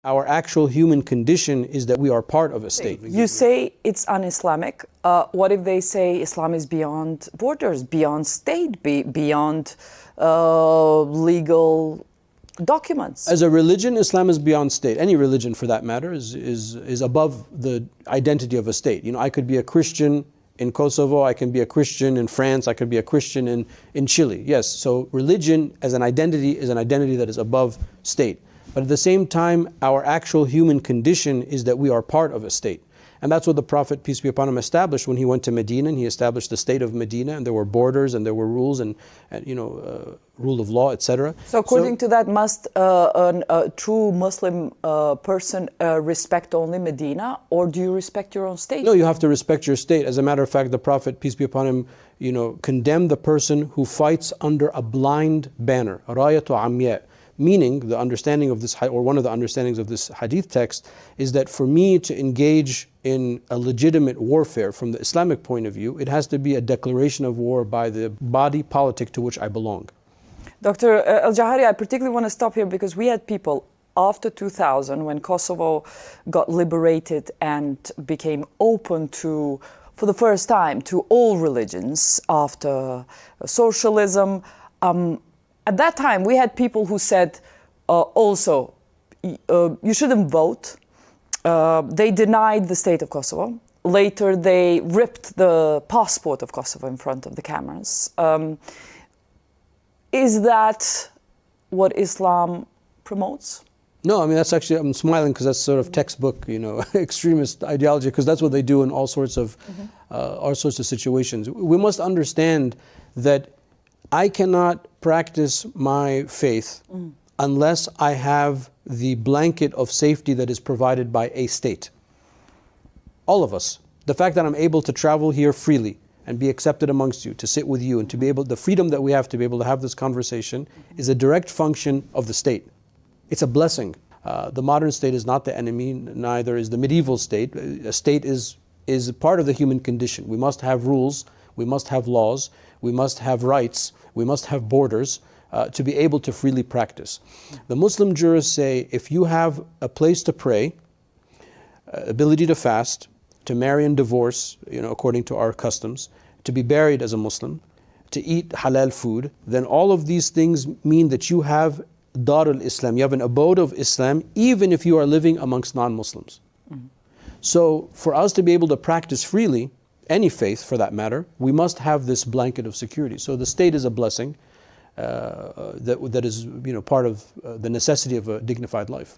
Our actual human condition is that we are part of a state. You say it's un-Islamic. What if they say Islam is beyond borders, beyond state, beyond legal documents? As a religion, Islam is beyond state. Any religion, for that matter, is above the identity of a state. You know, I could be a Christian in Kosovo, I can be a Christian in France, I could be a Christian in Chile. Yes, so religion as an identity is an identity that is above state. But at the same time, our actual human condition is that we are part of a state. And that's what the Prophet, peace be upon him, established when he went to Medina, and he established the state of Medina, and there were borders, and there were rules, and rule of law, etc. So according to that, must a true Muslim person respect only Medina, or do you respect your own state? No, you have to respect your state. As a matter of fact, the Prophet, peace be upon him, condemned the person who fights under a blind banner, rayatu amya. Meaning, the understanding of this, or one of the understandings of this hadith text, is that for me to engage in a legitimate warfare from the Islamic point of view, it has to be a declaration of war by the body politic to which I belong. Dr. Elgawhary, I particularly want to stop here because we had people after 2000, when Kosovo got liberated and became open to, for the first time, to all religions after socialism. At that time, we had people who said also, you shouldn't vote. They denied the state of Kosovo. Later, they ripped the passport of Kosovo in front of the cameras. Is that what Islam promotes? No, I mean, that's actually, I'm smiling because that's sort of textbook, extremist ideology, because that's what they do in all sorts of situations. We must understand that I cannot practice my faith unless I have the blanket of safety that is provided by a state. All of us. The fact that I'm able to travel here freely and be accepted amongst you, to sit with you, and to be able, the freedom that we have to be able to have this conversation is a direct function of the state. It's a blessing. The modern state is not the enemy, neither is the medieval state. A state is part of the human condition. We must have rules, we must have laws, we must have rights, we must have borders to be able to freely practice. The Muslim jurists say if you have a place to pray, ability to fast, to marry and divorce, according to our customs, to be buried as a Muslim, to eat halal food, then all of these things mean that you have Dar al-Islam, you have an abode of Islam, even if you are living amongst non-Muslims. So for us to be able to practice freely, any faith for that matter, we must have this blanket of security. So the state is a blessing that is part of the necessity of a dignified life.